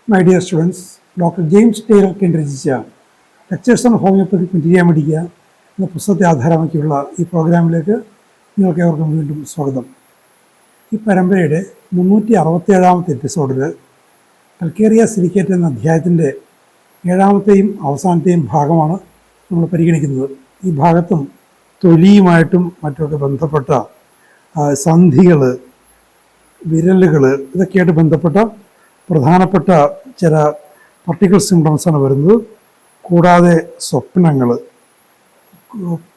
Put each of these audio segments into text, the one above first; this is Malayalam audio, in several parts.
My dear students, Dr. James Taylor Ken രചിച്ച ലെക്ചേഴ്സ് ഓൺ ഹോമിയോപ്പതിക് മെറ്റീരിയ മെഡിക്ക എന്ന പുസ്തകത്തെ ആധാരമാക്കിയുള്ള ഈ പ്രോഗ്രാമിലേക്ക് നിങ്ങൾക്ക് ഏവർക്കും വീണ്ടും സ്വാഗതം. ഈ പരമ്പരയുടെ 367ാമത്തെ എപ്പിസോഡിൽ കൽക്കേറിയ സിലിക്കേറ്റ് എന്ന അധ്യായത്തിൻ്റെ 7ാമത്തെയും അവസാനത്തെയും ഭാഗമാണ് നമ്മൾ പരിഗണിക്കുന്നത്. ഈ ഭാഗത്തും തൊലിയുമായിട്ടും മറ്റുമൊക്കെ ബന്ധപ്പെട്ട സന്ധികൾ, വിരലുകൾ, ഇതൊക്കെയായിട്ട് ബന്ധപ്പെട്ട പ്രധാനപ്പെട്ട ചില പർട്ടിക്കുലർ സിംറ്റംസാണ് വരുന്നത്. കൂടാതെ സ്വപ്നങ്ങൾ,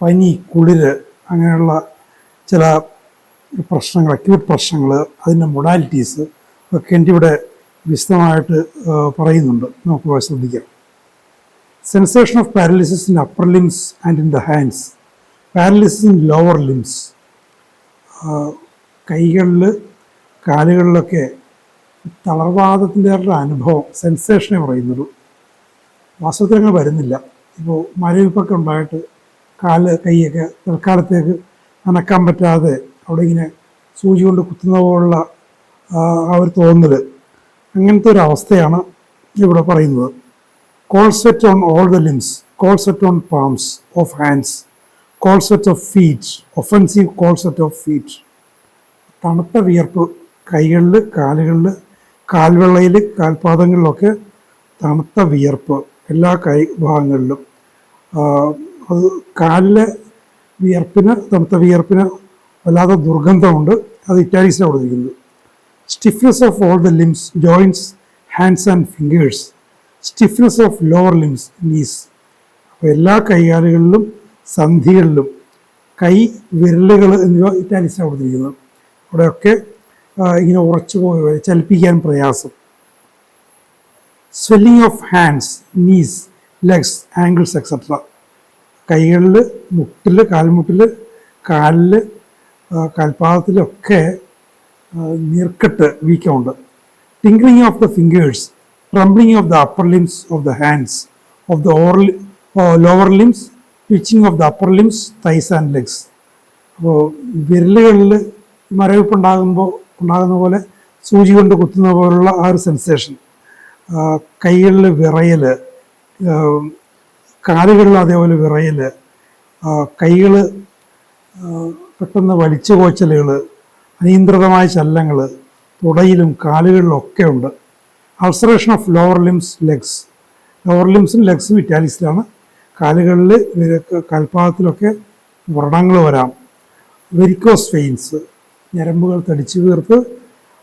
പനി, കുളിര്, അങ്ങനെയുള്ള ചില പ്രശ്നങ്ങൾ, അക്യൂട്ട് പ്രശ്നങ്ങൾ, അതിൻ്റെ മൊഡാലിറ്റീസ് ഒക്കെ എൻ്റെ ഇവിടെ വിശദമായിട്ട് പറയുന്നുണ്ട്. നമുക്ക് ശ്രദ്ധിക്കാം. Sensation of paralysis in upper limbs and in the hands, paralysis in lower limbs. കൈകളിൽ, കാലുകളിലൊക്കെ തളർവാദത്തിൻ്റെ അനുഭവം, സെൻസേഷനെ പറയുന്നുള്ളൂ. വാസ്തവത്തിൽ അങ്ങനെ വരുന്നില്ല. ഇപ്പോൾ മരവിപ്പൊക്കെ ഉണ്ടായിട്ട് കാല്, കൈയൊക്കെ തൽക്കാലത്തേക്ക് അനക്കാൻ പറ്റാതെ അവിടെ ഇങ്ങനെ സൂചി കൊണ്ട് കുത്തുന്ന പോലുള്ള ആ ഒരു തോന്നൽ, അങ്ങനത്തെ ഒരു അവസ്ഥയാണ് ഇവിടെ പറയുന്നത്. Cold sweat on all the limbs, cold sweat on palms of hands, cold sweat of feet, offensive cold sweat of feet. തണുത്ത വിയർപ്പ് കൈകളിൽ, കാലുകളിൽ, കാൽവെള്ളയിൽ, കാൽപാദങ്ങളിലൊക്കെ തണുത്ത വിയർപ്പ് എല്ലാ കൈ ഭാഗങ്ങളിലും. അത് കാലിലെ വിയർപ്പിന്, തണുത്ത വിയർപ്പിന് വല്ലാതെ ദുർഗന്ധമുണ്ട്. അത് ഇറ്റാലിക്സിലാണ് കൊടുത്തിരിക്കുന്നത്. Stiffness of all the limbs, joints, hands and fingers, stiffness of lower limbs, knees. അപ്പോൾ എല്ലാ കൈകാലുകളിലും സന്ധികളിലും കൈ വിരലുകൾ എന്നിവ ഇറ്റാലിക്സിലാണ് കൊടുത്തിരിക്കുന്നത്. അവിടെയൊക്കെ ഇങ്ങനെ ഉറച്ചു പോയി ചലിപ്പിക്കാൻ പ്രയാസം. Swelling of hands, knees, legs, ankles etcetera. കൈകളിൽ, മുട്ടിൽ, കാൽമുട്ടിൽ, കാലിൽ, കാൽപാദത്തിലൊക്കെ നീർക്കെട്ട്, വീക്കമുണ്ട്. Tingling of the fingers, trembling of the upper limbs of the hands, of the lower limbs, twitching of the upper limbs, thighs and legs. അപ്പോൾ വിരലുകളിൽ ഉണ്ടാകുന്ന പോലെ സൂചി കൊണ്ട് കുത്തുന്ന പോലുള്ള ആ ഒരു സെൻസേഷൻ. കൈകളിൽ വിറയൽ, കാലുകളിൽ അതേപോലെ വിറയൽ, കൈകൾ പെട്ടെന്ന് വലിച്ചു കോച്ചലുകൾ, അനിയന്ത്രിതമായ ചലനങ്ങൾ തുടയിലും കാലുകളിലും ഒക്കെ ഉണ്ട്. Ulceration of lower limbs, legs. Lower ലിംസും ലെഗ്സും ഇറ്റാലിക്സിലാണ്. കാലുകളിൽ, കാൽപാദത്തിലൊക്കെ വ്രണങ്ങൾ വരാം. വെരിക്കോസ് വെയിൻസ്, ഞരമ്പുകൾ തടിച്ചു വീർത്ത്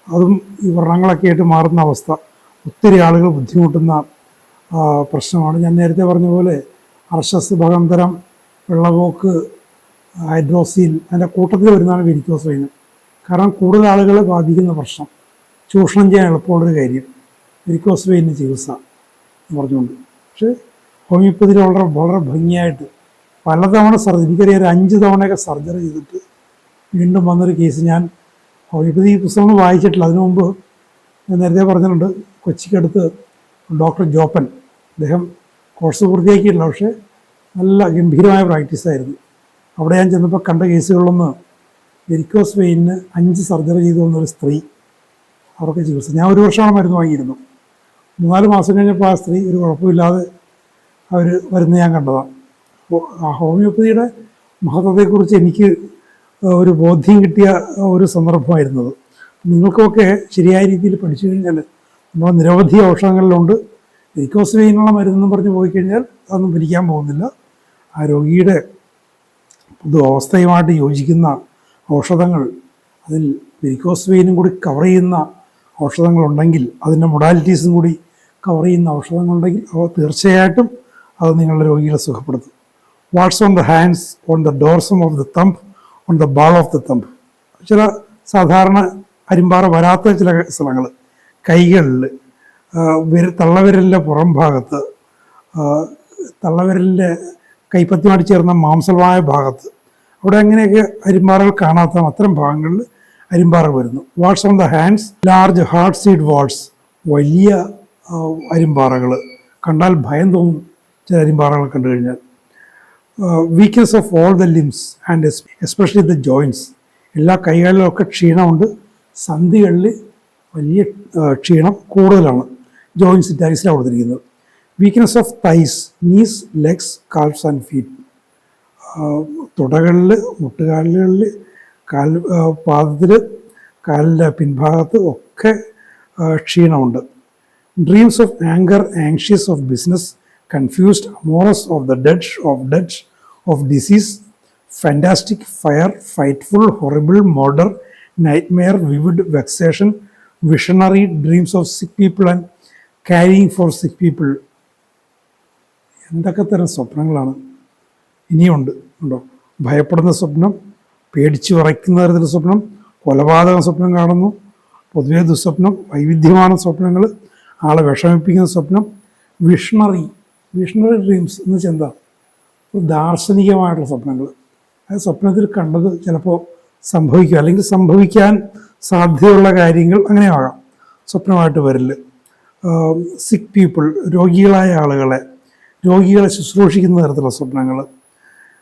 അതും ഈ വ്രണങ്ങളൊക്കെ ആയിട്ട് മാറുന്ന അവസ്ഥ ഒത്തിരി ആളുകൾ ബുദ്ധിമുട്ടുന്ന പ്രശ്നമാണ്. ഞാൻ നേരത്തെ പറഞ്ഞ പോലെ അർശസ്, ഭഗന്തരം, വെള്ളപോക്ക്, ഹൈഡ്രോസീൽ, അതിൻ്റെ കൂട്ടത്തിൽ വരുന്നതാണ് വെരിക്കോസ് വെയിൻ. കാരണം കൂടുതൽ ആളുകളെ ബാധിക്കുന്ന പ്രശ്നം, ചൂഷണം ചെയ്യാൻ എളുപ്പമുള്ളൊരു കാര്യം വെരിക്കോസ് വെയിന് ചികിത്സ എന്ന് പറഞ്ഞുകൊണ്ട്. പക്ഷേ ഹോമിയോപ്പതിയിൽ വളരെ ഭംഗിയായിട്ട് പലതവണ എനിക്കറിയാം, ഒരു 5 തവണയൊക്കെ സർജറി ചെയ്തിട്ട് വീണ്ടും വന്നൊരു കേസ് ഞാൻ ഹോമിയോപ്പതി പുസ്തകങ്ങൾ വായിച്ചിട്ടില്ല. അതിനു മുമ്പ് ഞാൻ നേരത്തെ പറഞ്ഞിട്ടുണ്ട്, കൊച്ചിക്കടുത്ത് ഡോക്ടർ ജോപ്പൻ, അദ്ദേഹം കോഴ്സ് പൂർത്തിയാക്കിയിട്ടില്ല, പക്ഷേ നല്ല ഗംഭീരമായ പ്രാക്ടീസായിരുന്നു. അവിടെ ഞാൻ ചെന്നപ്പോൾ കണ്ട കേസുകളിലൊന്ന് വെരിക്കോസ് വെയിന് 5 സർജറി ചെയ്തു വന്നൊരു സ്ത്രീ, അവർക്ക് ചികിത്സ. ഞാൻ 1 വർഷമാണ് മരുന്ന് വാങ്ങിയിരുന്നു. 3-4 മാസം കഴിഞ്ഞപ്പോൾ ആ സ്ത്രീ ഒരു കുഴപ്പമില്ലാതെ അവർ വരുന്ന ഞാൻ കണ്ടതാണ്. അപ്പോൾ ആ ഹോമിയോപ്പതിയുടെ മഹത്വത്തെക്കുറിച്ച് എനിക്ക് ഒരു ബോധ്യം കിട്ടിയ ഒരു സന്ദർഭമായിരുന്നത്. നിങ്ങൾക്കൊക്കെ ശരിയായ രീതിയിൽ പഠിച്ചു കഴിഞ്ഞാൽ നമ്മൾ നിരവധി ഔഷധങ്ങളിലുണ്ട്. വെരിക്കോസ് വെയിനുള്ള മരുന്നെന്ന് പറഞ്ഞ് പോയി കഴിഞ്ഞാൽ അതൊന്നും പിരിക്കാൻ പോകുന്നില്ല. ആ രോഗിയുടെ പൊതു അവസ്ഥയുമായിട്ട് യോജിക്കുന്ന ഔഷധങ്ങൾ, അതിൽ വെരിക്കോസ് വെയിനും കൂടി കവർ ചെയ്യുന്ന ഔഷധങ്ങളുണ്ടെങ്കിൽ, അതിൻ്റെ മൊഡാലിറ്റീസും കൂടി കവർ ചെയ്യുന്ന ഔഷധങ്ങളുണ്ടെങ്കിൽ അവ തീർച്ചയായിട്ടും അത് നിങ്ങളുടെ രോഗികളെ സുഖപ്പെടുത്തും. Warts on the hands, on the dorsum of the thumb, on the ball of the thumb. ചില സാധാരണ അരിമ്പാറ വരാത്ത ചില സ്ഥലങ്ങൾ, കൈകളിൽ, തള്ളവിരലിൻ്റെ പുറം ഭാഗത്ത്, തള്ളവിരലിൻ്റെ കൈപ്പത്തിയുമായിട്ട് ചേർന്ന മാംസമായ ഭാഗത്ത്, അവിടെ അങ്ങനെയൊക്കെ അരിമ്പാറകൾ കാണാത്ത അത്തരം ഭാഗങ്ങളിൽ അരിമ്പാറകൾ വരുന്നു. Warts on the hands, large hard seed warts, വലിയ അരിമ്പാറകൾ, കണ്ടാൽ ഭയം തോന്നും ചില അരിമ്പാറകൾ കണ്ടു കഴിഞ്ഞാൽ. Weakness of all the limbs and especially the joints. എല്ലാ കൈകളിലൊക്കെ ക്ഷീണമുണ്ട്, സന്ധികളിൽ വലിയ ക്ഷീണം കൂടുതലാണ്. ജോയിൻസ് ഇറ്റാലിക്സിലാണ് കൊടുത്തിരിക്കുന്നത്. Weakness of thighs, knees, legs, calves and feet. തുടകളിൽ, മുട്ടുകാലുകളിൽ, പാദത്തിൽ, കാലിൻ്റെ പിൻഭാഗത്ത് ഒക്കെ ക്ഷീണമുണ്ട്. Dreams of anger, anxious of business, confused, amorous of the dead, of disease, fantastic, fire, frightful, horrible, murder, nightmare, vivid, vexation, visionary, dreams of sick people and carrying for sick people. എന്തൊക്കെ തരം സ്വപ്നങ്ങളാണ് ഇനിയുണ്ട് ഉണ്ടോ? ഭയപ്പെടുന്ന സ്വപ്നം, പേടിച്ച് വിറയ്ക്കുന്ന തരത്തിലുള്ള സ്വപ്നം, കൊലപാതക സ്വപ്നം കാണുന്നു, പൊതുവെ ദുസ്വപ്നം, വൈവിധ്യமான സ്വപ്നങ്ങൾ, ആളെ വിഷമിപ്പിക്കുന്ന സ്വപ്നം, വിഷണറി ഡ്രീംസ് എന്ന് വെച്ചാൽ എന്താ? ദാർശനികമായിട്ടുള്ള സ്വപ്നങ്ങൾ. അത് സ്വപ്നത്തിൽ കണ്ടത് ചിലപ്പോൾ സംഭവിക്കുക, അല്ലെങ്കിൽ സംഭവിക്കാൻ സാധ്യതയുള്ള കാര്യങ്ങൾ അങ്ങനെ ആകാം, സ്വപ്നമായിട്ട് വരില്ല. സിക്ക് പീപ്പിൾ, രോഗികളായ രോഗികളെ ശുശ്രൂഷിക്കുന്ന തരത്തിലുള്ള സ്വപ്നങ്ങൾ.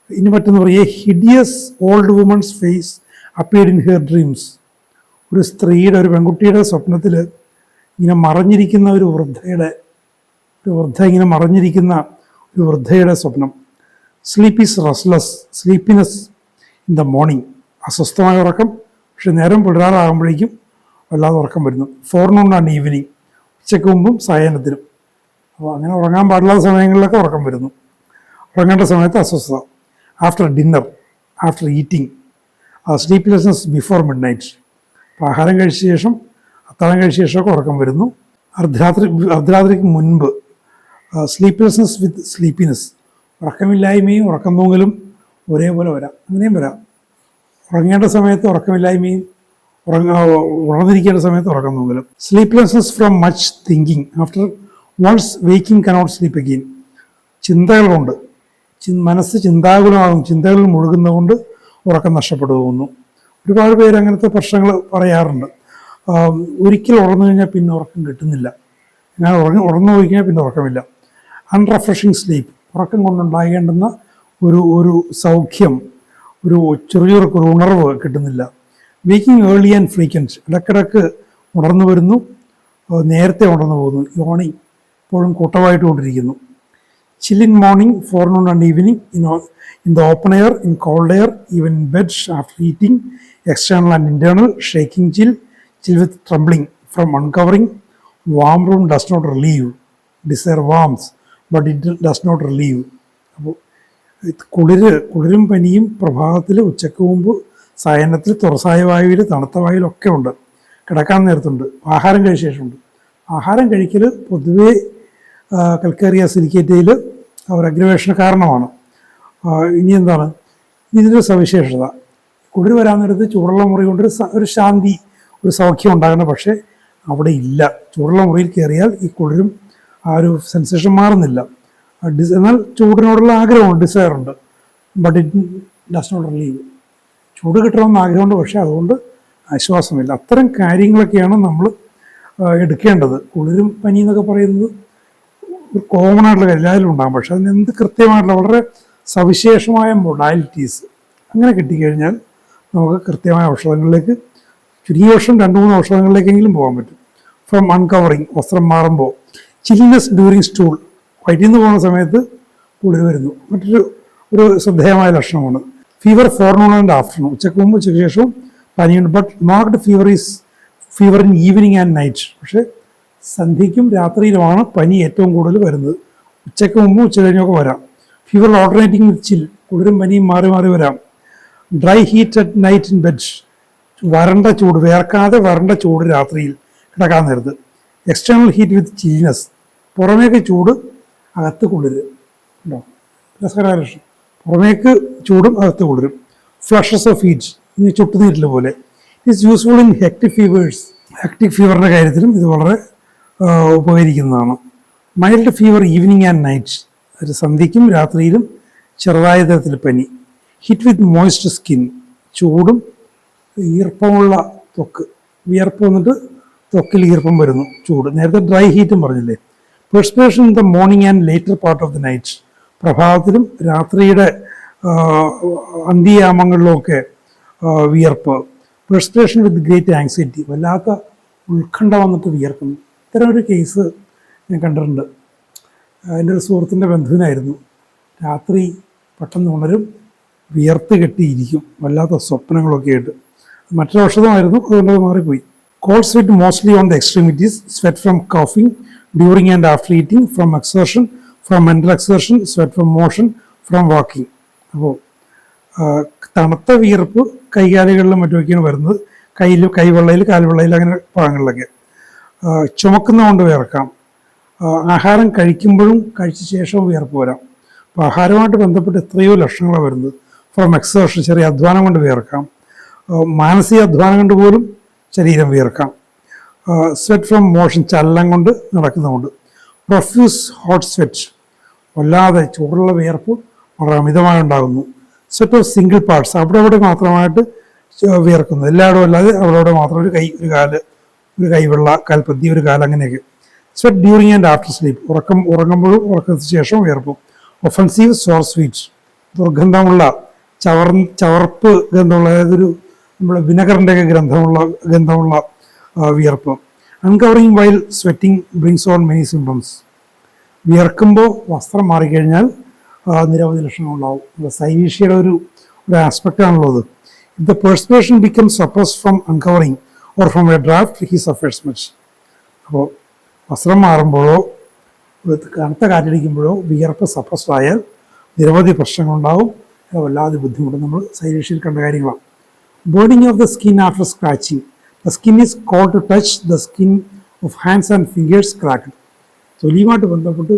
ഇനി മറ്റൊന്ന് പറയുക, hideous old woman's face appeared in her dreams. ഒരു സ്ത്രീയുടെ, ഒരു പെൺകുട്ടിയുടെ സ്വപ്നത്തിൽ ഇങ്ങനെ മറഞ്ഞിരിക്കുന്ന ഒരു ഇങ്ങനെ മറഞ്ഞിരിക്കുന്ന ഒരു വൃദ്ധയുടെ സ്വപ്നം. Sleep is restless, sleepiness in the morning. അസ്വസ്ഥമായ ഉറക്കം, പക്ഷെ നേരം പുലരാറാകുമ്പോഴേക്കും വല്ലാതെ ഉറക്കം വരുന്നു. ഫോർനൂൺ ആൻഡ് ഈവനിങ്, ഉച്ചയ്ക്ക് മുമ്പും സായാഹ്നത്തിനും. അപ്പോൾ അങ്ങനെ ഉറങ്ങാൻ പാടില്ലാത്ത സമയങ്ങളിലൊക്കെ ഉറക്കം വരുന്നു. ഉറങ്ങേണ്ട സമയത്ത് അസ്വസ്ഥത. After dinner, after eating, sleeplessness before mid night. അപ്പോൾ ആഹാരം കഴിച്ച ശേഷം, അത്താഴം കഴിച്ച ശേഷമൊക്കെ ഉറക്കം വരുന്നു. അർദ്ധരാത്രിക്ക് മുൻപ്, സ്ലീപ്ലെസ്നെസ് വിത്ത് സ്ലീപ്പിനെസ്, ഉറക്കമില്ലായ്മയും ഉറക്കം തൂങ്ങലും ഒരേപോലെ വരാം, അങ്ങനെയും വരാം. ഉറങ്ങേണ്ട സമയത്ത് ഉറക്കമില്ലായ്മയും ഉണർന്നിരിക്കേണ്ട സമയത്ത് ഉറക്കം തൂങ്ങലും. Sleeplessness from much thinking, after once waking cannot sleep again. ചിന്തകൾ കൊണ്ട് മനസ്സ് ചിന്താകുലമാകും, ചിന്തകളിൽ മുഴുകുന്നതുകൊണ്ട് ഉറക്കം നഷ്ടപ്പെട്ടു പോകുന്നു. ഒരുപാട് പേര് അങ്ങനത്തെ പ്രശ്നങ്ങൾ പറയാറുണ്ട്. ഒരിക്കൽ ഉറന്നു കഴിഞ്ഞാൽ പിന്നെ ഉറക്കം കിട്ടുന്നില്ല, ഞാൻ ഉറന്നു പോയി കഴിഞ്ഞാൽ പിന്നെ ഉറക്കമില്ല. അൺറെഫ്രഷിങ് സ്ലീപ്പ്, ഉറക്കം കൊണ്ടുണ്ടാകേണ്ടുന്ന ഒരു സൗഖ്യം, ഒരു ചെറിയൊരു ഉണർവ് കിട്ടുന്നില്ല. വേക്കിംഗ് ഏർലി ആൻഡ് ഫ്രീക്വൻറ്റ്, ഇടയ്ക്കിടയ്ക്ക് ഉണർന്നു വരുന്നു, നേരത്തെ ഉണർന്നു പോകുന്നു. യോണിങ് എപ്പോഴും കൂട്ടമായിട്ട് കൊണ്ടിരിക്കുന്നു. Chill in morning, forenoon and evening, in the open air, in cold air, even in bed, after eating, external and internal, shaking chill with trembling from uncovering. Warm room does not relieve, desire വാംസ് but it does not relieve. അപ്പോൾ കുളിരും പനിയും പ്രഭാതത്തിൽ, ഉച്ചയ്ക്ക് മുമ്പ്, സായാഹ്നത്തിൽ, തുറസായ വായുവിൽ, തണുത്ത വായുവിലൊക്കെ ഉണ്ട്. കിടക്കാൻ നേരത്തുണ്ട്, ആഹാരം കഴിച്ച ശേഷമുണ്ട്. ആഹാരം കഴിക്കൽ പൊതുവേ കൽക്കേറിയ സിലിക്കേറ്റയിൽ ഒരു അഗ്രവേഷന് കാരണമാണ്. ഇനി എന്താണ് ഇതിൻ്റെ സവിശേഷത? കുളിർ വരാൻ നേരത്ത് ചൂടുള്ള മുറി കൊണ്ട് ഒരു ശാന്തി, ഒരു സൗഖ്യം ഉണ്ടാകണം. പക്ഷേ അവിടെ ഇല്ല. ചൂടുള്ള മുറിയിൽ കയറിയാൽ ഈ കുളിരും ആ ഒരു സെൻസേഷൻ മാറുന്നില്ല. എന്നാൽ ചൂടിനോടുള്ള ആഗ്രഹമുണ്ട്, ഡിസയറുണ്ട്, but it does not relieve. ചൂട് കിട്ടണമെന്ന് ആഗ്രഹമുണ്ട്, പക്ഷേ അതുകൊണ്ട് ആശ്വാസമില്ല. അത്തരം കാര്യങ്ങളൊക്കെയാണ് നമ്മൾ എടുക്കേണ്ടത്. കുളിരും പനി എന്നൊക്കെ പറയുന്നത് ഒരു കോമൺ ആയിട്ടുള്ള കാര്യം, എല്ലാവരും ഉണ്ടാകും. പക്ഷെ അതിന് എന്ത് കൃത്യമായിട്ടുള്ള വളരെ സവിശേഷമായ മൊഡാലിറ്റീസ് അങ്ങനെ കിട്ടിക്കഴിഞ്ഞാൽ നമുക്ക് കൃത്യമായ ഔഷധങ്ങളിലേക്ക്, ചുരുങ്ങിയ വർഷം 2-3 ഔഷധങ്ങളിലേക്കെങ്കിലും പോകാൻ പറ്റും. ഫ്രം അൺകവറിങ്, വസ്ത്രം മാറുമ്പോൾ. ചിൽനെസ് ഡ്യൂറിങ് സ്റ്റൂൾ, വയറ്റിൽ നിന്ന് പോകുന്ന സമയത്ത് കുളിർ വരുന്നു, മറ്റൊരു ശ്രദ്ധേയമായ ലക്ഷണമാണ്. ഫീവർ ഫോർനൂൺ ആൻഡ് ആഫ്റ്റർനൂൺ, ഉച്ചയ്ക്ക് മുമ്പ് ഉച്ചയ്ക്ക് ശേഷവും പനിയുണ്ട്. But marked fever in evening and night. പക്ഷേ സന്ധ്യയ്ക്കും രാത്രിയിലുമാണ് പനി ഏറ്റവും കൂടുതൽ വരുന്നത്. ഉച്ചയ്ക്ക് മുമ്പും ഉച്ച കഴിഞ്ഞൊക്കെ വരാം. ഫീവർ ഓൾട്ടർനേറ്റിംഗ് വിത്ത് ചിൽ, കുളിരും പനിയും മാറി മാറി വരാം. Dry heat at night in bed, വരണ്ട ചൂട്, വേർക്കാതെ വരണ്ട ചൂട് രാത്രിയിൽ കിടക്കാൻ നേരത്ത്. എക്സ്റ്റേണൽ ഹീറ്റ് വിത്ത് ചിൽനെസ്, പുറമേക്ക് ചൂട് അകത്ത് കുളിര്. ഉണ്ടോ? രസകരമായ ലക്ഷണം. പുറമേക്ക് ചൂടും അകത്ത് കുളിരും. ഫ്ലഷസ് ഓഫ് ഹീറ്റ്, ഇനി ചുട്ടുനീറ്റിൽ പോലെ. It's useful in hectic fevers, hectic ഫീവറിൻ്റെ കാര്യത്തിലും ഇത് വളരെ ഉപകരിക്കുന്നതാണ്. Mild fever evening and night, ഒരു സന്ധ്യയ്ക്കും രാത്രിയിലും ചെറുതായ തരത്തിൽ പനി. ഹിറ്റ് വിത്ത് മോയ്സ്റ്റ് സ്കിൻ, ചൂടും ഈർപ്പമുള്ള ത്വക്ക്, വിയർപ്പ് വന്നിട്ട് ത്വക്കിൽ ഈർപ്പം വരുന്നു, ചൂട്. നേരത്തെ ഡ്രൈ ഹീറ്റും പറഞ്ഞില്ലേ. Perspiration in the morning and later part of the night, പ്രഭാതത്തിലും രാത്രിയുടെ അന്ത്യയാമങ്ങളിലുമൊക്കെ വിയർപ്പ്. പെർസ്പിറേഷൻ വിത്ത് ഗ്രേറ്റ് ആങ്സൈറ്റി, വല്ലാത്ത ഉത്കണ്ഠ വന്നിട്ട് വിയർക്കുന്നു. ഇത്തരം ഒരു കേസ് ഞാൻ കണ്ടിട്ടുണ്ട്. എൻ്റെ ഒരു സുഹൃത്തിൻ്റെ ബന്ധുവിനായിരുന്നു. രാത്രി പെട്ടെന്ന് ഉണരും, വിയർത്ത് കെട്ടിയിരിക്കും, വല്ലാത്ത സ്വപ്നങ്ങളൊക്കെ ആയിട്ട്. മറ്റൊരു ഔഷധമായിരുന്നു, അതുകൊണ്ട് അത് മാറിപ്പോയി. Cold sweat mostly on the extremities, sweat from coughing during and after eating, from exertion, from mental exertion, sweat from motion, from walking. അപ്പോൾ തണുത്ത വിയർപ്പ് കൈകാലുകളിലും മറ്റുമൊക്കെയാണ് വരുന്നത്. കൈവെള്ളയിൽ, കാൽവെള്ളയിൽ, അങ്ങനെ ഭാഗങ്ങളിലൊക്കെ. ചുമക്കുന്നതുകൊണ്ട് വിയർക്കാം. ആഹാരം കഴിക്കുമ്പോഴും കഴിച്ച ശേഷവും വിയർപ്പ് വരാം. അപ്പോൾ ആഹാരമായിട്ട് ബന്ധപ്പെട്ട് എത്രയോ ലക്ഷണങ്ങളാണ് വരുന്നത്. ഫ്രം എക്സേർഷൻ, ചെറിയ അധ്വാനം കൊണ്ട് വിയർക്കാം. മാനസിക അധ്വാനം കൊണ്ട് പോലും ശരീരം വിയർക്കാം. സ്വെറ്റ് ഫ്രം മോഷൻ, ചലനം കൊണ്ട്, നടക്കുന്നതുകൊണ്ട്. പ്രൊഫ്യൂസ് ഹോട്ട് സ്വെറ്റ്, വല്ലാതെ ചൂടുള്ള വിയർപ്പ് വളരെ അമിതമായി ഉണ്ടാകുന്നു. സ്വെറ്റ് ഓഫ് സിംഗിൾ പാർട്സ്, അവിടെ മാത്രമായിട്ട് വിയർക്കുന്നു, എല്ലായിടും അല്ലാതെ അവിടെ മാത്രം. ഒരു കൈവെള്ള, കാൽപ്പത്തി, ഒരു കാൽ, അങ്ങനെയൊക്കെ. Sweat during and after sleep, ഉറങ്ങുമ്പോഴും ഉറക്കത്തിന് ശേഷവും വിയർപ്പും. ഒഫൻസീവ് സോർ സ്വീറ്റ്, ദുർഗന്ധമുള്ള ചവർപ്പ് ഗന്ധമുള്ള, അതായത് നമ്മുടെ വിനെഗറിൻ്റെയൊക്കെ ഗന്ധമുള്ള വിയർപ്പ്. Uncovering while sweating brings on many symptoms, വിയർക്കുമ്പോൾ വസ്ത്രം മാറിക്കഴിഞ്ഞാൽ നിരവധി ലക്ഷണങ്ങളുണ്ടാവും. സൈനീഷ്യയുടെ ഒരു ആസ്പെക്റ്റ് ആണല്ലോ അത്. If the perspiration becomes suppressed from uncovering or from a draft, he suffers much. അപ്പോൾ വസ്ത്രം മാറുമ്പോഴോ കനത്ത കാറ്റടിക്കുമ്പോഴോ വിയർപ്പ് സപ്രസ്ഡ് ആയാൽ നിരവധി പ്രശ്നങ്ങളുണ്ടാവും. വല്ലാതെ ബുദ്ധിമുട്ട്. നമ്മൾ സൈനീഷ്യയിൽ കണ്ട കാര്യങ്ങളാണ്. Burning of the skin after scratching, the skin is cold to touch the skin of hands and fingers cracked. തൊലിയുമായിട്ട് ബന്ധപ്പെട്ട്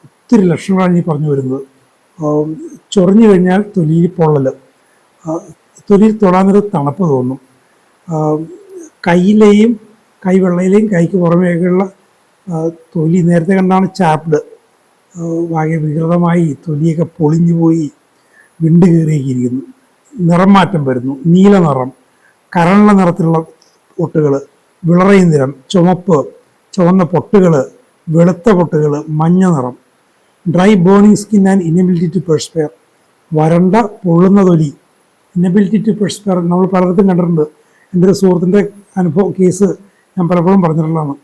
ഒത്തിരി ലക്ഷണങ്ങളാണ് ഈ പറഞ്ഞു വരുന്നത്. ചൊറിഞ്ഞു കഴിഞ്ഞാൽ തൊലിയിൽ പൊള്ളൽ, തൊലിയിൽ തൊടാനൊരു തണുപ്പ് തോന്നും. കൈയിലെയും കൈവെള്ളയിലെയും കൈക്ക് പുറമേക്കുള്ള തൊലി നേരത്തെ കണ്ടാണ് ചാപ്ഡ്, ആകെ വികൃതമായി തൊലിയൊക്കെ പൊളിഞ്ഞു പോയി വിണ്ട് കയറിയിരിക്കുന്നു. നിറം മാറ്റം വരുന്നു, നീല നിറം, കരള്ള നിറത്തിലുള്ള പൊട്ടുകൾ, വിളറയും നിറം, ചുവന്ന പൊട്ടുകൾ, വെളുത്ത പൊട്ടുകൾ, മഞ്ഞ നിറം. Dry burning skin and inability to perspire, വരണ്ട പൊള്ളുന്ന തൊലി, ഇനബിലിറ്റി ടു പെർസ്പയർ നമ്മൾ പലയിടത്തും കണ്ടിട്ടുണ്ട്. എൻ്റെ ഒരു സുഹൃത്തിൻ്റെ കേസ് ഞാൻ പലപ്പോഴും പറഞ്ഞിട്ടുള്ളതാണ്.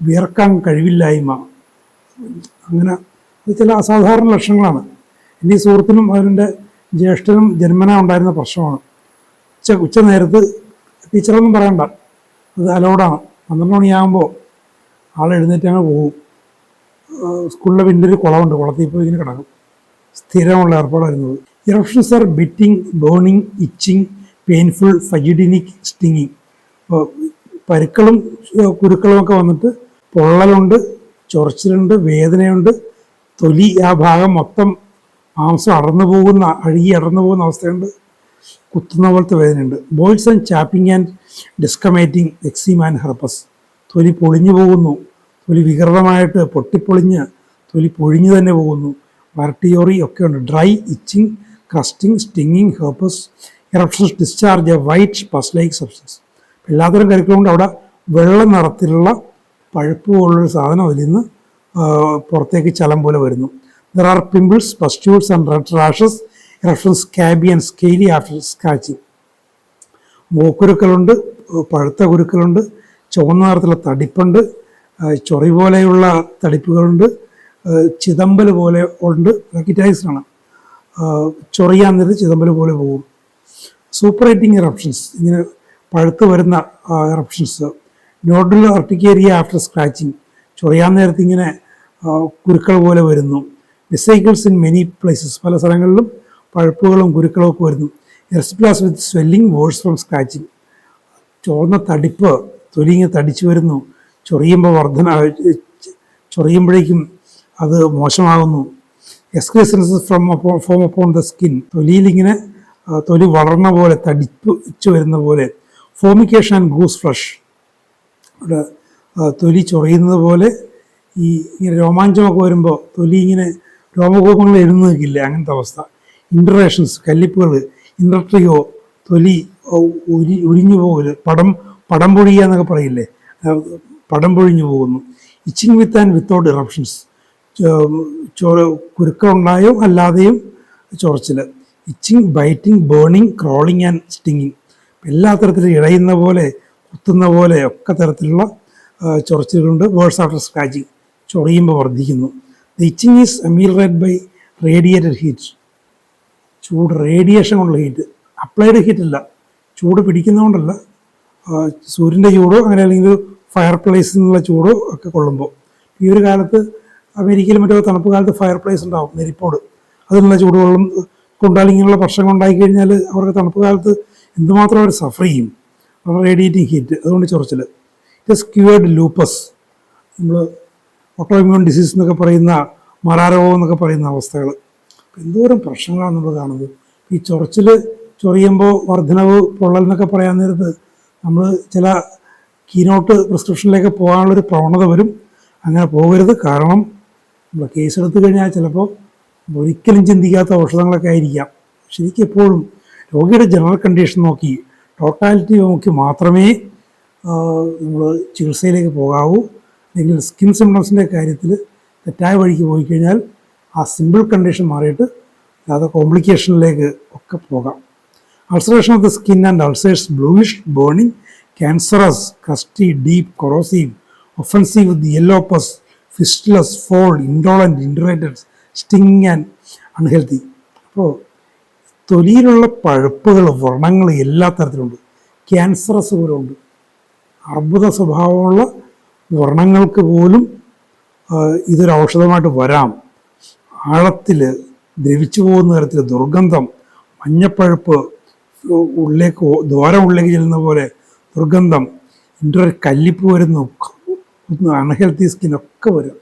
വിയർക്കാൻ കഴിവില്ലായ്മ, അങ്ങനെ ചില അസാധാരണ ലക്ഷണങ്ങളാണ്. എൻ്റെ ഈ സുഹൃത്തിനും അവരുടെ ജ്യേഷ്ഠനും ജന്മനാ ഉണ്ടായിരുന്ന പ്രശ്നമാണ്. ഉച്ച നേരത്ത് ടീച്ചറൊന്നും പറയണ്ട, അത് അലോഡാണ്. 12 മണിയാകുമ്പോൾ ആൾ എഴുന്നേറ്റ് അങ്ങ് പോകും. സ്കൂളിലെ പിന്നൊരു കുളമുണ്ട്, കുളത്തിൽ പോയി ഇങ്ങനെ കിടക്കും. സ്ഥിരമുള്ള ഏർപ്പാടായിരുന്നത്. Eruptions are biting, burning, itching, painful, phagedenic, stinging. പരുക്കളും കുരുക്കളും ഒക്കെ വന്നിട്ട് പൊള്ളലുണ്ട്, ചൊറിച്ചിലുണ്ട്, വേദനയുണ്ട്. തൊലി ആ ഭാഗം മൊത്തം മാംസം അഴുകി അടർന്നു പോകുന്ന അവസ്ഥയുണ്ട്. കുത്തുന്ന പോലത്തെ വേദനയുണ്ട്. Boils and chapping and desquamating, eczema and herpes. തൊലി പൊളിഞ്ഞു പോകുന്നു, തൊലി വികൃതമായിട്ട് പൊട്ടിപ്പൊളിഞ്ഞ് തൊലി പൊഴിഞ്ഞു തന്നെ പോകുന്നു. വരട്ടിയോറി ഒക്കെ ഉണ്ട്. Dry, itching, crusting, stinging, herpes. Eruptions discharge a white pus like substance. എല്ലാത്തരം കരുക്കളുണ്ട്. അവിടെ വെള്ള നിറത്തിലുള്ള പഴുപ്പ് പോലുള്ളൊരു സാധനം അതിൽ നിന്ന് പുറത്തേക്ക് ചലം പോലെ വരുന്നു. There are pimples, pustules and red rashes. Eruptions scabby and scaly after scratching. മൂക്കുരുക്കളുണ്ട്, പഴുത്ത കുരുക്കളുണ്ട്, ചുവന്ന നിറത്തിലുള്ള തടിപ്പുണ്ട്, ചൊറി പോലെയുള്ള തടിപ്പുകളുണ്ട്, ചിതമ്പൽ പോലെ ഉണ്ട്. കിറ്റൈസാണ്. ചൊറിയാൻ നേരത്ത് ചിതമ്പൽ പോലെ പോകും. സൂപ്പറേറ്റിംഗ് ഇറപ്ഷൻസ്, ഇങ്ങനെ പഴുത്ത് വരുന്ന eruptions. Nodular urticaria after scratching, ചൊറിയാൻ നേരത്ത് ഇങ്ങനെ കുരുക്കൾ പോലെ വരുന്നു. വെസൈക്കിൾസ് ഇൻ മെനി പ്ലേസസ്, പല സ്ഥലങ്ങളിലും പഴുപ്പുകളും കുരുക്കളും ഒക്കെ വരുന്നു. എർസിപ്ലാസ് വിത്ത് സ്വെല്ലിംഗ്, വേഴ്സ് ഫ്രം സ്ക്രാച്ചിങ്. ചുവന്ന തടിപ്പ്, തൊലി ഇങ്ങനെ തടിച്ചു വരുന്നു. ചൊറിയുമ്പോഴേക്കും അത് മോശമാകുന്നു. എക്സ്ക്രീസൻസ് ഫോം അപ്പോൺ ദ സ്കിൻ, തൊലിയിലിങ്ങനെ തൊലി വളർന്ന പോലെ തടിച്ചു വരുന്ന പോലെ. ഫോമിക്കേഷൻ ആൻഡ് ഗൂസ് ഫ്ലഷ്, അവിടെ തൊലി ചൊറിയുന്നത് പോലെ ഇങ്ങനെ രോമാഞ്ചമൊക്കെ വരുമ്പോൾ തൊലി ഇങ്ങനെ രോമകൂപങ്ങൾ എഴുന്നു നിൽക്കില്ല, അങ്ങനത്തെ അവസ്ഥ. ഇൻറ്ററേഷൻസ്, കല്ലിപ്പുകൾ. ഇൻട്രിയോ, തൊലി ഒഴിഞ്ഞു പോകല്, പടം പൊഴിയുക എന്നൊക്കെ പറയില്ലേ, പടം പൊഴിഞ്ഞു പോകുന്നു. Itching with and without eruptions, കുരുക്കളുണ്ടായോ അല്ലാതെയും ചൊറിച്ചിൽ. Itching, biting, burning, crawling and stinging. എല്ലാ തരത്തിലും ഇഴയുന്ന പോലെ, കുത്തുന്ന പോലെ ഒക്കെ തരത്തിലുള്ള ചൊറിച്ചിലുകളുണ്ട്. വേഴ്സ് ആഫ്റ്റർ സ്ക്രാച്ചിങ്, ചൊറിയുമ്പോൾ വർദ്ധിക്കുന്നു. The itching is ameliorate by radiated heat. ചൂട്, റേഡിയേഷൻ കൊണ്ടുള്ള ഹീറ്റ്, അപ്ലൈഡ് ഹീറ്റല്ല, ചൂട് പിടിക്കുന്നതുകൊണ്ടല്ല, സൂര്യൻ്റെ ചൂടോ അങ്ങനെ അല്ലെങ്കിൽ ഫയർ പ്ലേസിൽ നിന്നുള്ള ചൂടോ ഒക്കെ കൊള്ളുമ്പോൾ. ഈ ഒരു കാലത്ത് അമേരിക്കയിൽ മറ്റോ തണുപ്പ് കാലത്ത് ഫയർ പ്ലേസ് ഉണ്ടാവും, നെരിപ്പോട്, അതിനുള്ള ചൂടുവെള്ളം കൊണ്ടാൽ ഇങ്ങനെയുള്ള പ്രശ്നങ്ങൾ ഉണ്ടായിക്കഴിഞ്ഞാൽ അവർക്ക് തണുപ്പ് കാലത്ത് എന്തുമാത്രം അവർ സഫർ ചെയ്യും, റേഡിയേറ്റിംഗ് ഹീറ്റ്. അതുകൊണ്ട് ചൊറിച്ചിൽ. ഇറ്റ് സ്ക്യൂവേർഡ് ലൂപ്പസ്, നമ്മൾ ഓട്ടോ ഇമ്മ്യൂൺ ഡിസീസ് എന്നൊക്കെ പറയുന്ന, മറാരോഗം എന്നൊക്കെ പറയുന്ന അവസ്ഥകൾ. എന്തോരം പ്രശ്നങ്ങളാണ് നമ്മൾ കാണുന്നത്. ഈ ചൊറിയുമ്പോൾ വർധനവ്, പൊള്ളൽ എന്നൊക്കെ പറയാൻ നേരത്ത് നമ്മൾ ചില കീനോട്ട് പ്രിസ്ക്രിപ്ഷനിലേക്ക് പോകാനുള്ളൊരു പ്രവണത വരും. അങ്ങനെ പോകരുത്. കാരണം നമ്മൾ കേസ് എടുത്തു കഴിഞ്ഞാൽ ചിലപ്പോൾ ഒരിക്കലും ചിന്തിക്കാത്ത ഔഷധങ്ങളൊക്കെ ആയിരിക്കാം. ശരിക്കും എപ്പോഴും രോഗിയുടെ ജനറൽ കണ്ടീഷൻ നോക്കി, ടോട്ടാലിറ്റി നോക്കി മാത്രമേ നമ്മൾ ചികിത്സയിലേക്ക് പോകാവൂ. അല്ലെങ്കിൽ സ്കിൻ സിംപ്റ്റംസിൻ്റെ കാര്യത്തിൽ തെറ്റായ വഴിക്ക് പോയി കഴിഞ്ഞാൽ ആ സിമ്പിൾ കണ്ടീഷൻ മാറിയിട്ട് അല്ലാതെ കോംപ്ലിക്കേഷനിലേക്ക് ഒക്കെ പോകാം. Ulceration of the skin and ulcers, bluish, burning, cancerous, crusty, deep, corrosive, offensive with yellow pus, fistulous, foul, indolent, indurated, sting and unhealthy. അപ്പോൾ തൊലിയിലുള്ള പഴുപ്പുകൾ, വ്രണങ്ങൾ എല്ലാ തരത്തിലുണ്ട്. ക്യാൻസറസ് പോലും ഉണ്ട്. അർബുദ സ്വഭാവമുള്ള വ്രണങ്ങൾക്ക് പോലും ഇതൊരു ഔഷധമായിട്ട് വരാം. ആഴത്തിൽ ദ്രവിച്ചു പോകുന്ന തരത്തിൽ ദുർഗന്ധം, മഞ്ഞപ്പഴുപ്പ്, ഉള്ളിലേക്ക് ദ്വാരം ഉള്ളിലേക്ക് ചെല്ലുന്ന പോലെ ദുർഗന്ധം, കല്ലിപ്പ് വരുന്നു, അൺഹെൽത്തി സ്കിന്നൊക്കെ വരും.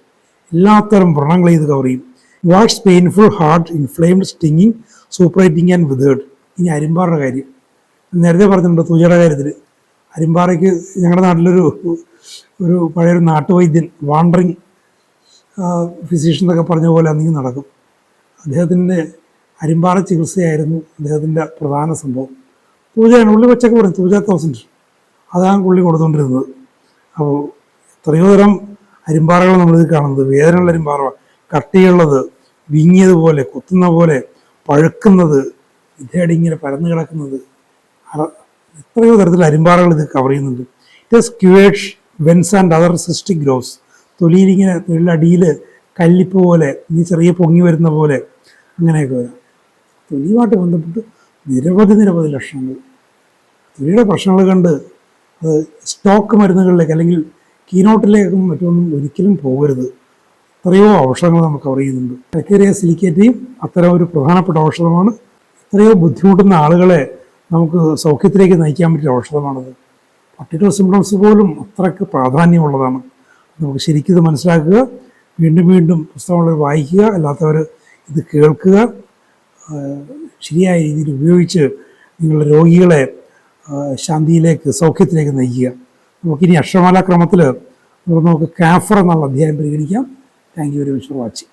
എല്ലാത്തരം വ്രണങ്ങൾ ഇത് കവർ ചെയ്യും. Warts painful, hard, inflamed, stinging, suppurating and withered. ഇനി അരിമ്പാറയുടെ കാര്യം നേരത്തെ പറഞ്ഞിട്ടുണ്ട്. തൂജയുടെ കാര്യത്തിൽ അരിമ്പാറയ്ക്ക് ഞങ്ങളുടെ നാട്ടിലൊരു പഴയൊരു നാട്ടുവൈദ്യൻ, വാണ്ടറിങ് ഫിസിഷ്യൻ എന്നൊക്കെ പറഞ്ഞ പോലെ അന്നെങ്കിൽ നടക്കും. അദ്ദേഹത്തിൻ്റെ അരിമ്പാറ ചികിത്സയായിരുന്നു അദ്ദേഹത്തിൻ്റെ പ്രധാന സംഭവം. തൂജയാണ് ഉള്ളി വെച്ചൊക്കെ പറയും, തൂജ 1000 അതാണ് പുള്ളി കൊടുത്തുകൊണ്ടിരുന്നത്. അപ്പോൾ എത്രയോ തരം അരിമ്പാറകൾ നമ്മളിത് കാണുന്നത്. വേദനയുള്ള അരിമ്പാറ, കട്ടിയുള്ളത്, വിങ്ങിയതുപോലെ, കുത്തുന്ന പോലെ, പഴുക്കുന്നത്, ഇതേടെ ഇങ്ങനെ പരന്നു കിടക്കുന്നത്, എത്രയോ തരത്തിലുള്ള അരിമ്പാറകൾ ഇത് കവർ ചെയ്യുന്നുണ്ട്. ഇറ്റ് സ്ക്യൂവേഡ് wens and other cystic growths. തൊലിയിലിങ്ങനെ, തൊഴിലടിയിൽ കല്ലിപ്പ് പോലെ, ഇനി ചെറിയ പൊങ്ങി വരുന്ന പോലെ, അങ്ങനെയൊക്കെ വരാം. തൊലിയുമായിട്ട് ബന്ധപ്പെട്ട് നിരവധി ലക്ഷണങ്ങൾ. തൊലിയുടെ പ്രശ്നങ്ങൾ കണ്ട് അത് സ്റ്റോക്ക് മരുന്നുകളിലേക്ക് അല്ലെങ്കിൽ കീനോട്ടിലേക്കും മറ്റൊന്നും ഒരിക്കലും പോകരുത്. എത്രയോ ഔഷധങ്ങൾ നമുക്ക് കവർ ചെയ്യുന്നുണ്ട്. ബക്ടീരിയ സിലിക്കേറ്റയും അത്തരം ഒരു പ്രധാനപ്പെട്ട ഔഷധമാണ്. എത്രയോ ബുദ്ധിമുട്ടുന്ന ആളുകളെ നമുക്ക് സൗഖ്യത്തിലേക്ക് നയിക്കാൻ പറ്റിയ ഔഷധമാണത്. പർട്ടിക്കുലർ സിംപ്റ്റംസ് പോലും അത്രയ്ക്ക് പ്രാധാന്യമുള്ളതാണ്. നമുക്ക് ശരിക്കും ഇത് മനസ്സിലാക്കുക, വീണ്ടും പുസ്തകങ്ങൾ വായിക്കുക, അല്ലാത്തവർ ഇത് കേൾക്കുക, ശരിയായ രീതിയിൽ ഉപയോഗിച്ച് നിങ്ങളുടെ രോഗികളെ ശാന്തിയിലേക്ക്, സൗഖ്യത്തിലേക്ക് നയിക്കുക. നമുക്കിനി അക്ഷരമാല ക്രമത്തിൽ നമുക്ക് കാഫർ എന്നുള്ള അധ്യായം പരിഗണിക്കാം. Thank you very much for watching.